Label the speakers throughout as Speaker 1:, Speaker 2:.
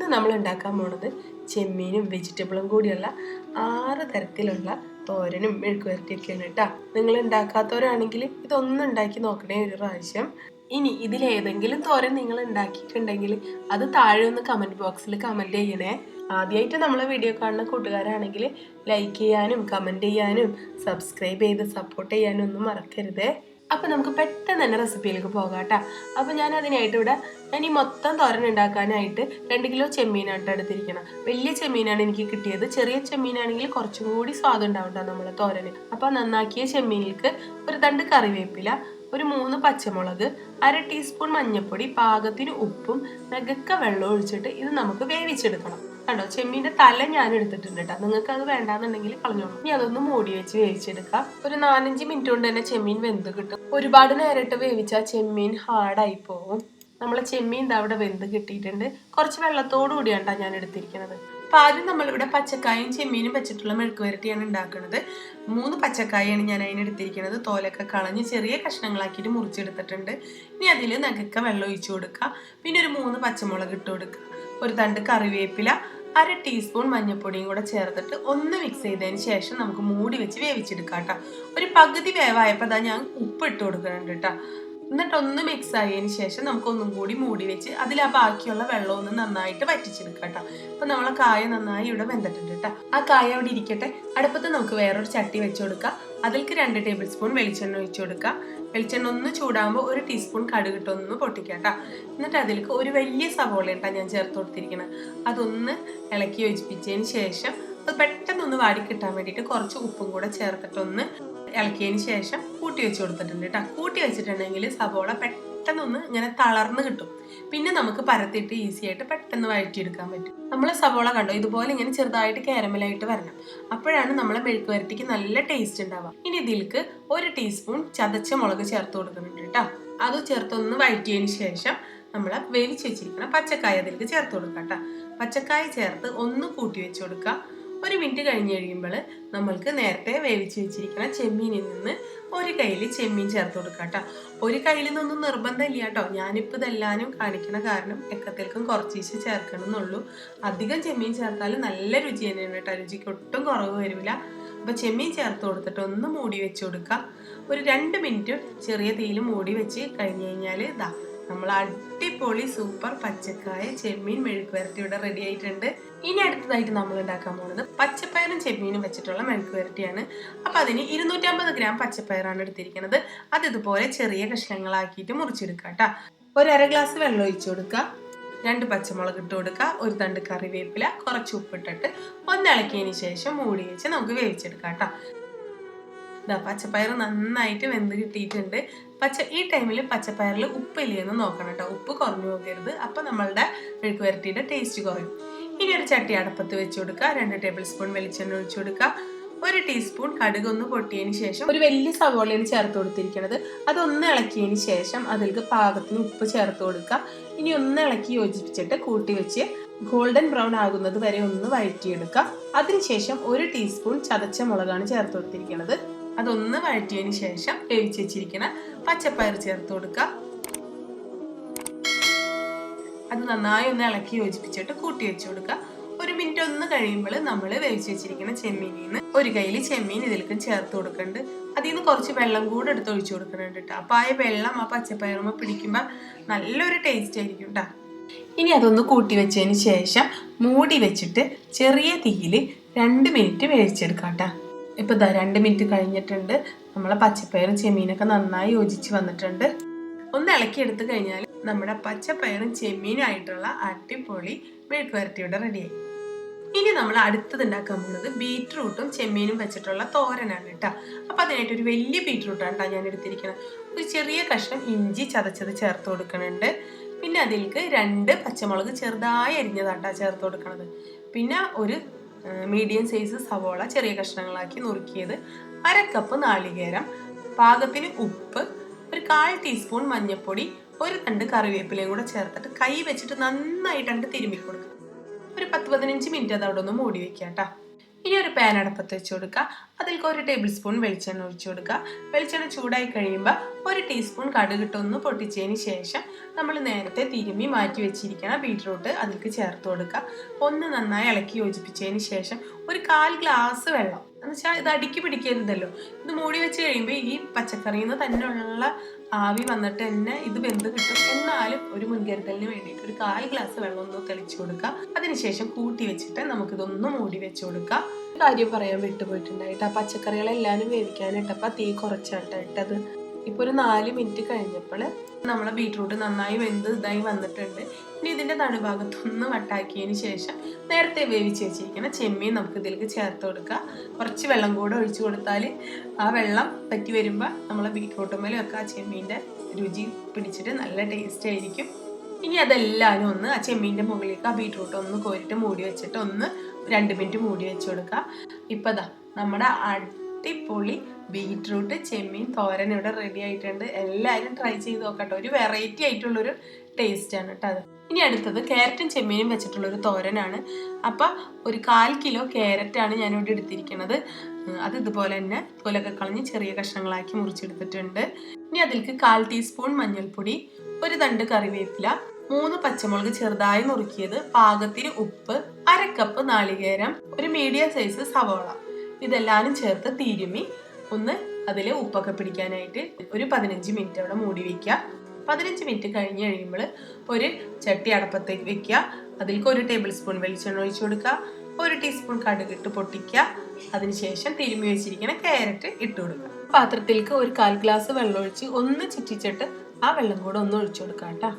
Speaker 1: ഇന്ന് നമ്മൾ ഉണ്ടാക്കാൻ പോണത് ചെമ്മീനും വെജിറ്റബിളും കൂടിയുള്ള 6 തരത്തിലുള്ള തോരനും മെഴുക്കുവരട്ടിയൊക്കെയാണ് കേട്ടോ. നിങ്ങൾ ഉണ്ടാക്കാത്തവരാണെങ്കിൽ ഇതൊന്നും ഉണ്ടാക്കി നോക്കണേ ഒരു പ്രാവശ്യം. ഇനി ഇതിലേതെങ്കിലും തോരൻ നിങ്ങൾ ഉണ്ടാക്കിയിട്ടുണ്ടെങ്കിൽ അത് താഴെ ഒന്ന് കമൻറ്റ് ബോക്സിൽ കമൻറ്റ് ചെയ്യണേ. ആദ്യമായിട്ട് നമ്മളെ വീഡിയോ കാണുന്ന കൂട്ടുകാരാണെങ്കിൽ ലൈക്ക് ചെയ്യാനും കമൻറ്റ് ചെയ്യാനും സബ്സ്ക്രൈബ് ചെയ്ത് സപ്പോർട്ട് ചെയ്യാനും ഒന്നും മറക്കരുതേ. അപ്പം നമുക്ക് പെട്ടെന്ന് തന്നെ റെസിപ്പിയിലേക്ക് പോകാം കേട്ടോ. അപ്പം ഞാൻ അതിനായിട്ട് ഇവിടെ ഈ മൊത്തം തോരൻ ഉണ്ടാക്കാനായിട്ട് 2 കിലോ ചെമ്മീനായിട്ട് എടുത്തിരിക്കണം. വലിയ ചെമ്മീനാണ് എനിക്ക് കിട്ടിയത്. ചെറിയ ചെമ്മീനാണെങ്കിൽ കുറച്ചും കൂടി സ്വാദം ഉണ്ടാവും നമ്മളെ തോരന്. അപ്പം നന്നാക്കിയ ചെമ്മീനിലേക്ക് ഒരു തണ്ട് കറിവേപ്പില, ഒരു 3 പച്ചമുളക്, 1/2 ടീസ്പൂൺ മഞ്ഞൾപ്പൊടി, പാകത്തിന് ഉപ്പും, നഗക്ക വെള്ളം ഒഴിച്ചിട്ട് ഇത് നമുക്ക് വേവിച്ചെടുക്കണം. കണ്ടോ, ചെമ്മീൻ്റെ തല ഞാൻ എടുത്തിട്ടുണ്ട് കേട്ടോ. നിങ്ങൾക്ക് അത് വേണ്ടാന്നുണ്ടെങ്കിൽ കളഞ്ഞോളൂ. ഇനി അതൊന്ന് മൂടി വെച്ച് വേവിച്ചെടുക്കാം. ഒരു 4-5 മിനിറ്റ് കൊണ്ട് തന്നെ ചെമ്മീൻ വെന്ത് കിട്ടും. ഒരുപാട് നേരിട്ട് വേവിച്ചാൽ ചെമ്മീൻ ഹാർഡായി പോകും. നമ്മളെ ചെമ്മീൻ അവിടെ വെന്ത് കിട്ടിയിട്ടുണ്ട്. കുറച്ച് വെള്ളത്തോടു കൂടിയാണ് ഞാൻ എടുത്തിരിക്കുന്നത്. അപ്പം ആദ്യം നമ്മളിവിടെ പച്ചക്കായും ചെമ്മീനും വെച്ചിട്ടുള്ള മെഴുക്ക് വരട്ടിയാണ് ഉണ്ടാക്കുന്നത്. 3 പച്ചക്കായാണ് ഞാൻ അതിനെടുത്തിരിക്കുന്നത്. തോലൊക്കെ കളഞ്ഞ് ചെറിയ കഷ്ണങ്ങളാക്കിയിട്ട് മുറിച്ചെടുത്തിട്ടുണ്ട്. ഇനി അതിൽ നഗക്ക വെള്ളം ഒഴിച്ചു കൊടുക്കുക. പിന്നെ ഒരു 3 പച്ചമുളക് ഇട്ട് കൊടുക്കുക. ഒരു തണ്ട് കറിവേപ്പില, 1/2 ടീസ്പൂൺ മഞ്ഞൾപ്പൊടിയും കൂടെ ചേർത്തിട്ട് ഒന്ന് മിക്സ് ചെയ്തതിന് ശേഷം നമുക്ക് മൂടി വെച്ച് വേവിച്ചെടുക്കാം കേട്ടോ. ഒരു പകുതി വേവായപ്പോൾ അതാ ഞാൻ ഉപ്പ് ഇട്ട് കൊടുക്കുന്നുണ്ട് കേട്ടോ. എന്നിട്ട് ഒന്ന് മിക്സ് ആയതിന് ശേഷം നമുക്ക് ഒന്നും കൂടി മൂടി വെച്ച് അതിൽ ആ ബാക്കിയുള്ള വെള്ളം ഒന്ന് നന്നായിട്ട് വറ്റിച്ചെടുക്കാം കേട്ടോ. അപ്പം നമ്മളെ കായ നന്നായി ഇവിടെ വെന്തിട്ടുണ്ട് കേട്ടോ. ആ കായ അവിടെ ഇരിക്കട്ടെ. അടുപ്പത്ത് നമുക്ക് വേറൊരു ചട്ടി വെച്ച് കൊടുക്കാം. അതിലേക്ക് 2 ടേബിൾ സ്പൂൺ വെളിച്ചെണ്ണ ഒഴിച്ചു കൊടുക്കുക. വെളിച്ചെണ്ണ ഒന്ന് ചൂടാകുമ്പോൾ 1 ടീസ്പൂൺ കടുകിട്ടൊന്ന് പൊട്ടിക്കാം കേട്ടോ. എന്നിട്ട് അതിലേക്ക് ഒരു വലിയ സവോള ഉണ്ടാ ഞാൻ ചേർത്ത് കൊടുത്തിരിക്കണം. അതൊന്ന് ഇളക്കി യോജിപ്പിച്ചതിന് ശേഷം അത് പെട്ടെന്നൊന്ന് വാടി കിട്ടാൻ വേണ്ടിയിട്ട് കുറച്ച് ഉപ്പും കൂടെ ചേർത്തിട്ടൊന്ന് ഇളക്കിയതിന് ശേഷം കൂട്ടി വെച്ച് കൊടുത്തിട്ടുണ്ട് കേട്ടോ. കൂട്ടി വെച്ചിട്ടുണ്ടെങ്കിൽ സവോള പെട്ടെന്നൊന്ന് ഇങ്ങനെ തളർന്ന് കിട്ടും. പിന്നെ നമുക്ക് പരത്തിയിട്ട് ഈസി ആയിട്ട് പെട്ടെന്ന് വഴറ്റിയെടുക്കാൻ പറ്റും. നമ്മൾ സവോള കണ്ടോ ഇതുപോലെ ഇങ്ങനെ ചെറുതായിട്ട് കാരമലായിട്ട് വരണം. അപ്പോഴാണ് നമ്മളെ മെഴുക്ക് വരട്ടിക്ക് നല്ല ടേസ്റ്റ് ഉണ്ടാവുക. ഇനി ഇതിലേക്ക് 1 ടീസ്പൂൺ ചതച്ച മുളക് ചേർത്ത് കൊടുക്കുന്നുണ്ട് കേട്ടോ. അത് ചേർത്തൊന്ന് വഴറ്റിയതിന് ശേഷം നമ്മൾ വേവിച്ച് വെച്ചിരിക്കണം പച്ചക്കായ അതിലേക്ക് ചേർത്ത് കൊടുക്കാം കേട്ടോ. പച്ചക്കായ ചേർത്ത് ഒന്ന് കൂട്ടി വെച്ച് കൊടുക്കുക. 1 മിനിറ്റ് കഴിഞ്ഞ് കഴിയുമ്പോൾ നമ്മൾക്ക് നേരത്തെ വേവിച്ച് വെച്ചിരിക്കുന്ന ചെമ്മീനിൽ നിന്ന് ഒരു കയ്യിൽ ചെമ്മീൻ ചേർത്ത് കൊടുക്കാം കേട്ടോ. ഒരു കയ്യിൽ നിന്നൊന്നും നിർബന്ധമില്ല കേട്ടോ. ഞാനിപ്പോൾ ഇതെല്ലാനും കാണിക്കണ കാരണം എക്കത്തിൽക്കും കുറച്ച് ചേർക്കണം എന്നുള്ളൂ. അധികം ചെമ്മീൻ ചേർത്താൽ നല്ല രുചി തന്നെയാണ് കേട്ടോ. രുചിക്ക് ഒട്ടും കുറവ് വരില്ല. അപ്പോൾ ചെമ്മീൻ ചേർത്ത് കൊടുത്തിട്ട് ഒന്ന് മൂടി വെച്ച് കൊടുക്കാം. ഒരു 2 മിനിറ്റ് ചെറിയ തീയിൽ മൂടി വെച്ച് കഴിഞ്ഞ് കഴിഞ്ഞാൽ ഇതാ നമ്മൾ അടിപൊളി സൂപ്പർ പച്ചക്കായ ചെമ്മീൻ മെഴുക്ക് വരട്ടി ഇവിടെ റെഡി ആയിട്ടുണ്ട്. ഇനി അടുത്തതായിട്ട് നമ്മൾ ഉണ്ടാക്കാൻ പോകുന്നത് പച്ചപ്പയറും ചെമ്മീനും വെച്ചിട്ടുള്ള മെഴുക്ക് വരട്ടിയാണ്. അപ്പം അതിന് 250 ഗ്രാം പച്ചപ്പയറാണ് എടുത്തിരിക്കുന്നത്. അത് ഇതുപോലെ ചെറിയ കഷ്ണങ്ങളാക്കിയിട്ട് മുറിച്ചെടുക്കുക കേട്ടോ. ഒരു 1/2 ഗ്ലാസ് വെള്ളം ഒഴിച്ചു കൊടുക്കുക. 2 പച്ചമുളക് ഇട്ട് കൊടുക്കുക. ഒരു തണ്ട് കറിവേപ്പില, കുറച്ച് ഉപ്പിട്ടിട്ട് ഒന്ന് ഇളക്കിയതിന് ശേഷം മൂടി വെച്ച് നമുക്ക് വേവിച്ചെടുക്കാം കേട്ടോ. പച്ചപ്പയർ നന്നായിട്ട് വെന്ത് കിട്ടിയിട്ടുണ്ട്. ഈ ടൈമിൽ പച്ചപ്പയറിൽ ഉപ്പില്ലെന്ന് നോക്കണം കേട്ടോ. ഉപ്പ് കുറഞ്ഞു പോകരുത്. അപ്പം നമ്മളുടെ മെഴുക്ക് വരട്ടിയുടെ ടേസ്റ്റ് കുറയും. ഇനി ഒരു ചട്ടി അടുപ്പത്ത് വെച്ച് കൊടുക്കുക. 2 ടേബിൾ സ്പൂൺ വെളിച്ചെണ്ണ ഒഴിച്ചു കൊടുക്കുക. 1 ടീസ്പൂൺ കടുക് ഒന്ന് പൊട്ടിയതിന് ശേഷം ഒരു വലിയ സവോളയാണ് ചേർത്ത് കൊടുത്തിരിക്കുന്നത്. അതൊന്ന് ഇളക്കിയതിന് ശേഷം അതിലേക്ക് പാകത്തിന് ഉപ്പ് ചേർത്ത് കൊടുക്കുക. ഇനി ഒന്ന് ഇളക്കി യോജിപ്പിച്ചിട്ട് കൂട്ടി വെച്ച് ഗോൾഡൻ ബ്രൗൺ ആകുന്നത് വരെ ഒന്ന് വഴറ്റിയെടുക്കുക. അതിനുശേഷം 1 ടീസ്പൂൺ ചതച്ച മുളകാണ് ചേർത്ത് കൊടുത്തിരിക്കുന്നത്. അതൊന്ന് വഴറ്റിയതിന് ശേഷം വേവിച്ച് വെച്ചിരിക്കുന്ന പച്ചപ്പയർ ചേർത്ത് കൊടുക്കുക. അത് നന്നായി ഒന്ന് ഇളക്കി യോജിപ്പിച്ചിട്ട് കൂട്ടി വെച്ച് കൊടുക്കുക. 1 മിനിറ്റ് ഒന്ന് കഴിയുമ്പോൾ നമ്മൾ വേവിച്ച് വെച്ചിരിക്കുന്ന ചെമ്മീനിൽ നിന്ന് ഒരു കയ്യിൽ ചെമ്മീൻ ഇതിലേക്ക് ചേർത്ത് കൊടുക്കുന്നുണ്ട്. അതിൽ നിന്ന് കുറച്ച് വെള്ളം കൂടെ എടുത്ത് ഒഴിച്ചു കൊടുക്കുന്നുണ്ട് കേട്ടോ. അപ്പോൾ ആ വെള്ളം ആ പച്ചപ്പയറുമ്പോൾ പിടിക്കുമ്പോൾ നല്ലൊരു ടേസ്റ്റ് ആയിരിക്കും കേട്ടോ. ഇനി അതൊന്ന് കൂട്ടി വെച്ചതിന് ശേഷം മൂടി വെച്ചിട്ട് ചെറിയ തീയിൽ 2 മിനിറ്റ് വേവിച്ചെടുക്കാം കേട്ടോ. ഇപ്പോൾ 2 മിനിറ്റ് കഴിഞ്ഞിട്ടുണ്ട്. നമ്മളെ പച്ചപ്പയറും ചെമ്മീനൊക്കെ നന്നായി യോജിച്ച് വന്നിട്ടുണ്ട്. ഒന്ന് ഇളക്കി എടുത്തു കഴിഞ്ഞാൽ നമ്മുടെ പച്ചപ്പയറും ചെമ്മീനായിട്ടുള്ള അടിപൊളി മെഴുക്ക് വരട്ടിയുടെ റെഡിയായി. ഇനി നമ്മൾ അടുത്തത് ഉണ്ടാക്കാൻ പോകുന്നത് ബീറ്റ്റൂട്ടും ചെമ്മീനും വെച്ചിട്ടുള്ള തോരനാണ് കേട്ടോ. അപ്പം അതിനായിട്ട് ഒരു വലിയ ബീറ്റ്റൂട്ടാണ് കേട്ടോ ഞാൻ എടുത്തിരിക്കുന്നത്. ഒരു ചെറിയ കഷ്ണം ഇഞ്ചി ചതച്ചത് ചേർത്ത് കൊടുക്കുന്നുണ്ട്. പിന്നെ അതിലേക്ക് 2 പച്ചമുളക് ചെറുതായി അരിഞ്ഞതാട്ടാ ചേർത്ത് കൊടുക്കുന്നത്. പിന്നെ ഒരു മീഡിയം സൈസ് സവോള ചെറിയ കഷ്ണങ്ങളാക്കി നുറുക്കിയത്, 1/2 കപ്പ് നാളികേരം, പാകത്തിന് ഉപ്പ്, ഒരു 1/4 ടീസ്പൂൺ മഞ്ഞൾപ്പൊടി, ഒരു തണ്ട് കറിവേപ്പിലയും കൂടെ ചേർത്തിട്ട് കൈ വെച്ചിട്ട് നന്നായിട്ട് തിരുമ്മി കൊടുക്കുക. ഒരു 10-15 മിനിറ്റ് അത് അവിടെ ഒന്ന് മൂടി വെക്കാം കേട്ടോ. ഇനി ഒരു പാൻ അടുപ്പത്ത് വെച്ച് കൊടുക്കുക. അതിലേക്ക് 1 ടേബിൾ സ്പൂൺ വെളിച്ചെണ്ണ ഒഴിച്ചു കൊടുക്കുക. വെളിച്ചെണ്ണ ചൂടായി കഴിയുമ്പോൾ 1 ടീസ്പൂൺ കടുകിട്ടൊന്ന് പൊട്ടിച്ചതിന് ശേഷം നമ്മൾ നേരത്തെ തിരുമ്മി മാറ്റി വെച്ചിരിക്കുന്ന ബീറ്റ്റൂട്ട് അതിലേക്ക് ചേർത്ത് കൊടുക്കുക. ഒന്ന് നന്നായി ഇളക്കി യോജിപ്പിച്ചതിന് ശേഷം ഒരു 1/4 ഗ്ലാസ് വെള്ളം, എന്ന് വെച്ചാൽ ഇത് അടുക്കി പിടിക്കരുതല്ലോ. ഇത് മൂടി വെച്ച് കഴിയുമ്പോൾ ഈ പച്ചക്കറിയിൽ നിന്ന് തന്നെയുള്ള ആവി വന്നിട്ട് തന്നെ ഇത് വെന്ത് കിട്ടും. എന്നാലും ഒരു മുൻകരുതലിന് വേണ്ടിയിട്ട് ഒരു 1/4 ഗ്ലാസ് വെള്ളം ഒന്ന് തെളിച്ചു കൊടുക്കുക. അതിനുശേഷം കൂട്ടി വെച്ചിട്ട് നമുക്കിതൊന്ന് മൂടി വെച്ച് കൊടുക്കാം. കാര്യം പറയാൻ വിട്ടുപോയിട്ടുണ്ടായിട്ട് ആ പച്ചക്കറികളെല്ലാവരും വേവിക്കാനിട്ടപ്പോൾ തീ കുറച്ചായിട്ടത്. ഇപ്പോൾ ഒരു 4 മിനിറ്റ് കഴിഞ്ഞപ്പോൾ നമ്മളെ ബീറ്റ്റൂട്ട് നന്നായി വെന്ത് ഇതായി വന്നിട്ടുണ്ട്. ഇനി ഇതിൻ്റെ നടുഭാഗത്തൊന്ന് വട്ടാക്കിയതിന് ശേഷം നേരത്തെ വേവിച്ച് വെച്ചിരിക്കുന്ന ചെമ്മീൻ നമുക്ക് ഇതിലേക്ക് ചേർത്ത് കൊടുക്കുക. കുറച്ച് വെള്ളം കൂടെ ഒഴിച്ചു കൊടുത്താൽ ആ വെള്ളം പറ്റി വരുമ്പോൾ നമ്മളെ ബീറ്റ്റൂട്ടുമ്മലൊക്കെ ആ ചെമ്മീൻ്റെ രുചി പിടിച്ചിട്ട് നല്ല ടേസ്റ്റ് ആയിരിക്കും. ഇനി അതെല്ലാവരും ഒന്ന് ആ ചെമ്മീൻ്റെ മുകളിലേക്ക് ആ ബീറ്റ്റൂട്ട് ഒന്ന് കോരിട്ട് മൂടി വെച്ചിട്ട് ഒന്ന് 2 മിനിറ്റ് മൂടി വെച്ച് കൊടുക്കുക. ഇപ്പോൾ ദാ നമ്മുടെ അടിപൊളി ബീറ്റ്റൂട്ട് ചെമ്മീൻ തോരൻ ഇവിടെ റെഡി ആയിട്ടുണ്ട്. എല്ലാവരും ട്രൈ ചെയ്ത് നോക്കട്ടെ. ഒരു വെറൈറ്റി ആയിട്ടുള്ളൊരു ടേസ്റ്റാണ് കേട്ടോ അത്. ഇനി അടുത്തത് ക്യാരറ്റും ചെമ്മീനും വെച്ചിട്ടുള്ളൊരു തോരനാണ്. അപ്പം ഒരു 1/4 കിലോ ക്യാരറ്റാണ് ഞാനിവിടെ എടുത്തിരിക്കുന്നത്. അത് ഇതുപോലെ തന്നെ തോലൊക്കെ കളഞ്ഞ് ചെറിയ കഷ്ണങ്ങളാക്കി മുറിച്ചെടുത്തിട്ടുണ്ട്. ഇനി അതിലേക്ക് 1/4 ടീസ്പൂൺ മഞ്ഞൾപ്പൊടി, 1 തണ്ട് കറിവേപ്പില, 3 പച്ചമുളക് ചെറുതായി നുറുക്കിയത്, പാകത്തിന് ഉപ്പ്, 1/2 കപ്പ് നാളികേരം, ഒരു മീഡിയം സൈസ് സവോള, ഇതെല്ലാവരും ചേർത്ത് തിരുമ്മി ഒന്ന് അതിൽ ഉപ്പൊക്കെ പിടിക്കാനായിട്ട് ഒരു 15 മിനിറ്റ് അവിടെ മൂടി വയ്ക്കുക. 15 മിനിറ്റ് കഴിഞ്ഞ് കഴിയുമ്പോൾ ഒരു ചട്ടി അടപ്പത്തേക്ക് വെക്കുക. അതിലേക്ക് 1 ടേബിൾ സ്പൂൺ വെളിച്ചെണ്ണ ഒഴിച്ചു കൊടുക്കുക. 1 ടീസ്പൂൺ കടുകിട്ട് പൊട്ടിക്കുക. അതിനുശേഷം തിരുമ്മി വെച്ചിരിക്കുന്ന ക്യാരറ്റ് ഇട്ട് കൊടുക്കുക. പാത്രത്തിലേക്ക് ഒരു 1/4 ഗ്ലാസ് വെള്ളം ഒഴിച്ച് ഒന്ന് ചുറ്റിച്ചിട്ട് ആ വെള്ളം കൂടെ ഒന്ന് ഒഴിച്ചു കൊടുക്കുക കേട്ടോ.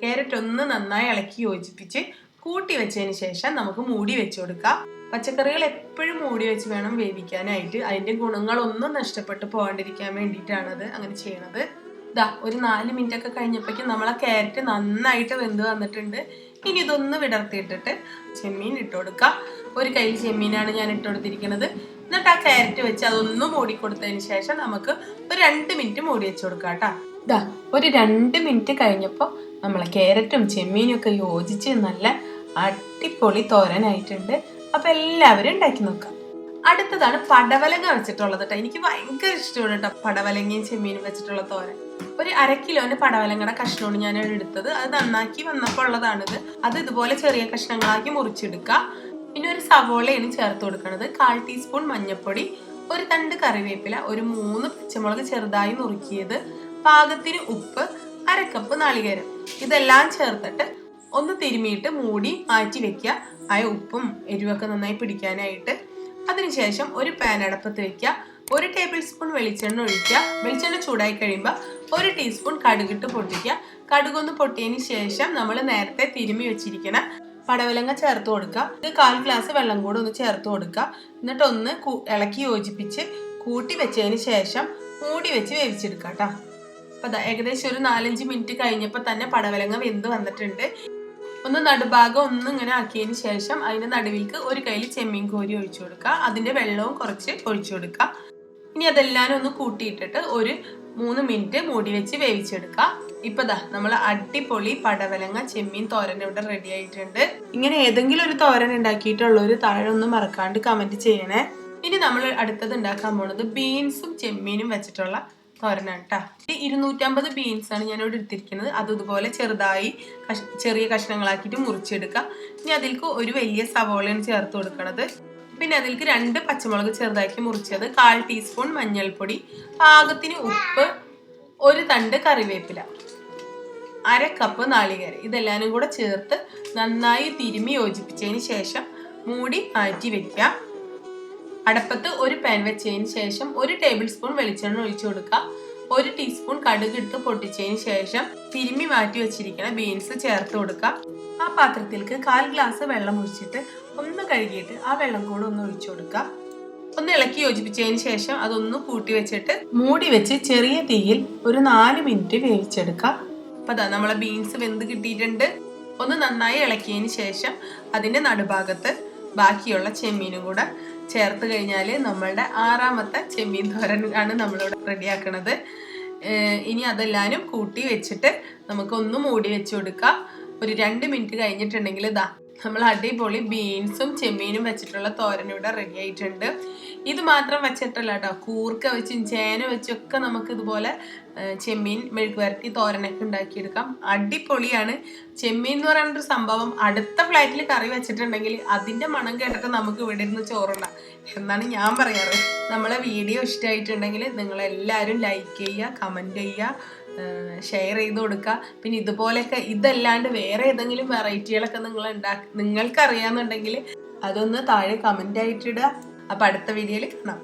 Speaker 1: ക്യാരറ്റ് ഒന്ന് നന്നായി ഇളക്കി യോജിപ്പിച്ച് കൂട്ടി വെച്ചതിന് ശേഷം നമുക്ക് മൂടി വെച്ച് കൊടുക്കാം. പച്ചക്കറികൾ എപ്പോഴും മൂടി വെച്ച് വേണം വേവിക്കാനായിട്ട്. അതിൻ്റെ ഗുണങ്ങളൊന്നും നഷ്ടപ്പെട്ടു പോകാണ്ടിരിക്കാൻ വേണ്ടിയിട്ടാണത് അങ്ങനെ ചെയ്യണത്. ഇതാ ഒരു 4 മിനിറ്റ് ഒക്കെ കഴിഞ്ഞപ്പോഴേക്കും നമ്മളെ ക്യാരറ്റ് നന്നായിട്ട് വെന്ത് വന്നിട്ടുണ്ട്. ഇനി ഇതൊന്ന് വിടർത്തിയിട്ടിട്ട് ചെമ്മീൻ ഇട്ട് കൊടുക്കുക. ഒരു കയ്യിൽ ചെമ്മീനാണ് ഞാൻ ഇട്ട് കൊടുത്തിരിക്കുന്നത്. എന്നിട്ട് ആ ക്യാരറ്റ് വെച്ച് അതൊന്ന് മൂടി കൊടുത്തതിന് ശേഷം നമുക്ക് ഒരു 2 മിനിറ്റ് മൂടി വെച്ച് കൊടുക്കാം കേട്ടോ. ഇതാ ഒരു 2 മിനിറ്റ് കഴിഞ്ഞപ്പോൾ നമ്മളെ ക്യാരറ്റും ചെമ്മീനും ഒക്കെ യോജിച്ച് നല്ല അടിപൊളി തോരനായിട്ടുണ്ട്. അപ്പം എല്ലാവരും ഉണ്ടാക്കി നോക്കാം. അടുത്തതാണ് പടവലങ്ങ വെച്ചിട്ടുള്ളത് കേട്ടോ. എനിക്ക് ഭയങ്കര ഇഷ്ടമാണ് കേട്ടോ പടവലങ്ങയും ചെമ്മീനും വെച്ചിട്ടുള്ള തോരൻ. ഒരു 1/2 കിലോന്റെ പടവലങ്ങയുടെ കഷ്ണമാണ് ഞാൻ എടുത്തത്. അത് നന്നാക്കി വന്നപ്പോൾ ഉള്ളതാണിത്. അത് ഇതുപോലെ ചെറിയ കഷ്ണങ്ങളാക്കി മുറിച്ചെടുക്കുക. പിന്നെ ഒരു സവോളയാണ് ചേർത്ത് കൊടുക്കുന്നത്. 1/4 ടീസ്പൂൺ മഞ്ഞൾപ്പൊടി, 1 തണ്ട് കറിവേപ്പില, ഒരു 3 പച്ചമുളക് ചെറുതായി നുറുക്കിയത്, പാകത്തിന് ഉപ്പ്, 1/2 കപ്പ് നാളികേരം, ഇതെല്ലാം ചേർത്തിട്ട് ഒന്ന് തിരുമിയിട്ട് മൂടി മാറ്റി വെക്കുക. ആ ഉപ്പും എരിവൊക്കെ നന്നായി പിടിക്കാനായിട്ട്. അതിനുശേഷം ഒരു പാൻ അടുപ്പത്ത് വെക്കുക. 1 ടേബിൾ സ്പൂൺ വെളിച്ചെണ്ണ ഒഴിക്കുക. വെളിച്ചെണ്ണ ചൂടായി കഴിയുമ്പോൾ 1 ടീസ്പൂൺ കടുകിട്ട് പൊട്ടിക്കുക. കടുകൊന്ന് പൊട്ടിയതിന് ശേഷം നമ്മൾ നേരത്തെ തിരുമ്മി വെച്ചിരിക്കുന്ന പടവലങ്ങ ചേർത്ത് കൊടുക്കുക. ഇത് 1/4 ഗ്ലാസ് വെള്ളം കൂടെ ഒന്ന് ചേർത്ത് കൊടുക്കുക. എന്നിട്ട് ഒന്ന് ഇളക്കി യോജിപ്പിച്ച് കൂട്ടി വെച്ചതിന് ശേഷം മൂടി വെച്ച് വേവിച്ചെടുക്കുക കേട്ടോ. അപ്പം ഏകദേശം ഒരു 4-5 മിനിറ്റ് കഴിഞ്ഞപ്പോൾ തന്നെ പടവലങ്ങ വെന്ത് വന്നിട്ടുണ്ട്. ഒന്ന് നടുഭാഗം ഒന്ന് ഇങ്ങനെ ആക്കിയതിന് ശേഷം അതിൻ്റെ നടുവിലേക്ക് ഒരു കയ്യിൽ ചെമ്മീൻ കോരി ഒഴിച്ചു കൊടുക്കുക. അതിൻ്റെ വെള്ളവും കുറച്ച് ഒഴിച്ചു കൊടുക്കുക. ഇനി അതെല്ലാം ഒന്ന് കൂട്ടിയിട്ടിട്ട് ഒരു 3 മിനിറ്റ് മൂടി വെച്ച് വേവിച്ചെടുക്കുക. ഇപ്പം ദാ നമ്മൾ അടിപൊളി പടവലങ്ങ ചെമ്മീൻ തോരൻ ഇവിടെ റെഡി ആയിട്ടുണ്ട്. ഇങ്ങനെ ഏതെങ്കിലും ഒരു തോരൻ ഉണ്ടാക്കിയിട്ടുള്ളവർ താഴെ ഒന്നും മറക്കാണ്ട് കമൻറ്റ് ചെയ്യണേ. ഇനി നമ്മൾ അടുത്തത് ഉണ്ടാക്കാൻ പോണത് ബീൻസും ചെമ്മീനും വെച്ചിട്ടുള്ള തോരനാണ് കേട്ടോ. 250 ബീൻസാണ് ഞാൻ ഇവിടെ എടുത്തിരിക്കുന്നത്. അത് ഇതുപോലെ ചെറുതായി ചെറിയ കഷ്ണങ്ങളാക്കിയിട്ട് മുറിച്ചെടുക്കുക. ഇനി അതിലേക്ക് ഒരു വലിയ സവോളയാണ് ചേർത്ത് കൊടുക്കണത്. പിന്നെ അതിലേക്ക് 2 പച്ചമുളക് ചെറുതാക്കി മുറിച്ചത്, 1/4 ടീസ്പൂൺ മഞ്ഞൾപ്പൊടി, പാകത്തിന് ഉപ്പ്, 1 തണ്ട് കറിവേപ്പില, 1/2 കപ്പ് നാളികേരം, ഇതെല്ലാനും കൂടെ ചേർത്ത് നന്നായി തിരുമ്മി യോജിപ്പിച്ചതിന് ശേഷം മൂടി മാറ്റി വെക്കുക. അടുപ്പത്ത് ഒരു പാൻ വെച്ചതിന് ശേഷം 1 ടേബിൾ സ്പൂൺ വെളിച്ചെണ്ണ ഒഴിച്ചു കൊടുക്കുക. 1 ടീസ്പൂൺ കടുക് ഇട്ട് പൊട്ടിച്ചതിന് ശേഷം തിരുമ്മി മാറ്റി വെച്ചിരിക്കുന്ന ബീൻസ് ചേർത്ത് കൊടുക്കുക. ആ പാത്രത്തിലേക്ക് 1/4 ഗ്ലാസ് വെള്ളം ഒഴിച്ചിട്ട് ഒന്ന് കഴുകിയിട്ട് ആ വെള്ളം കൂടെ ഒന്ന് ഒഴിച്ചു കൊടുക്കുക. ഒന്ന് ഇളക്കി യോജിപ്പിച്ചതിന് ശേഷം അതൊന്ന് കൂട്ടി വെച്ചിട്ട് മൂടി വെച്ച് ചെറിയ തീയിൽ ഒരു 4 മിനിറ്റ് വേവിച്ചെടുക്കുക. അപ്പം അതാ നമ്മളെ ബീൻസ് വെന്ത് കിട്ടിയിട്ടുണ്ട്. ഒന്ന് നന്നായി ഇളക്കിയതിന് ശേഷം അതിൻ്റെ നടുഭാഗത്ത് ബാക്കിയുള്ള ചെമ്മീനും കൂടെ ചേർത്ത് കഴിഞ്ഞാൽ നമ്മളുടെ 6ാമത്തെ ചെമ്മീൻ തോരൻ ആണ് നമ്മളിവിടെ റെഡിയാക്കണത്. ഇനി അതെല്ലാവരും കൂട്ടി വെച്ചിട്ട് നമുക്കൊന്ന് മൂടി വെച്ച് കൊടുക്കാം. ഒരു 2 മിനിറ്റ് കഴിഞ്ഞിട്ടുണ്ടെങ്കിൽ ഇതാ നമ്മൾ അടിപൊളി ബീൻസും ചെമ്മീനും വെച്ചിട്ടുള്ള തോരൻ ഇവിടെ റെഡി ആയിട്ടുണ്ട്. ഇത് മാത്രം വെച്ചിട്ടല്ല കേട്ടോ, കൂർക്ക വെച്ചും ചേന വെച്ചൊക്കെ നമുക്ക് ഇതുപോലെ ചെമ്മീൻ മെഴുക്ക് വരട്ടി തോരനൊക്കെ ഉണ്ടാക്കിയെടുക്കാം. അടിപൊളിയാണ്. ചെമ്മീൻ എന്ന് പറയുന്നൊരു സംഭവം അടുത്ത ഫ്ലൈറ്റിൽ കറി വെച്ചിട്ടുണ്ടെങ്കിൽ അതിൻ്റെ മണം കേട്ടിട്ട് നമുക്ക് ഇവിടെ ഇരുന്ന് ചോറുണ്ടാം എന്നാണ് ഞാൻ പറയാറ്. നമ്മളെ വീഡിയോ ഇഷ്ടമായിട്ടുണ്ടെങ്കിൽ നിങ്ങളെല്ലാവരും ലൈക്ക് ചെയ്യുക, കമൻറ്റ് ചെയ്യുക, ഷെയർ ചെയ്ത് കൊടുക്കുക. പിന്നെ ഇതുപോലെയൊക്കെ ഇതല്ലാണ്ട് വേറെ ഏതെങ്കിലും വെറൈറ്റികളൊക്കെ നിങ്ങൾക്ക് അറിയാമെന്നുണ്ടെങ്കിൽ അതൊന്ന് താഴെ കമൻ്റ് ആയിട്ടിടുക. അപ്പം അടുത്ത വീഡിയോയിൽ കാണാം.